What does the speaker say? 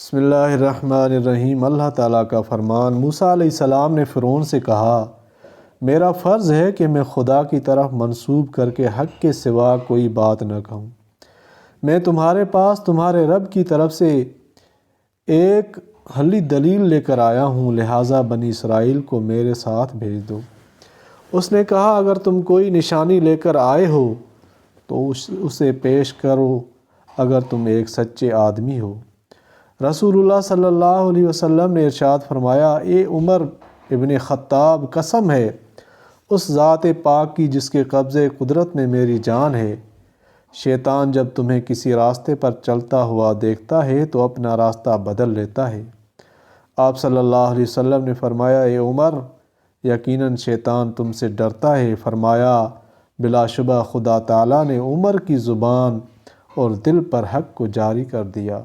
بسم اللہ الرحمن الرحیم۔ اللہ تعالیٰ کا فرمان، موسیٰ علیہ السلام نے فرعون سے کہا، میرا فرض ہے کہ میں خدا کی طرف منسوب کر کے حق کے سوا کوئی بات نہ کہوں۔ میں تمہارے پاس تمہارے رب کی طرف سے ایک حلی دلیل لے کر آیا ہوں، لہٰذا بنی اسرائیل کو میرے ساتھ بھیج دو۔ اس نے کہا، اگر تم کوئی نشانی لے کر آئے ہو تو اسے پیش کرو اگر تم ایک سچے آدمی ہو۔ رسول اللہ صلی اللہ علیہ وسلم نے ارشاد فرمایا، اے عمر ابن خطاب، قسم ہے اس ذات پاک کی جس کے قبضے قدرت میں میری جان ہے، شیطان جب تمہیں کسی راستے پر چلتا ہوا دیکھتا ہے تو اپنا راستہ بدل لیتا ہے۔ آپ صلی اللہ علیہ وسلم نے فرمایا، اے عمر، یقیناً شیطان تم سے ڈرتا ہے۔ فرمایا، بلا شبہ خدا تعالیٰ نے عمر کی زبان اور دل پر حق کو جاری کر دیا۔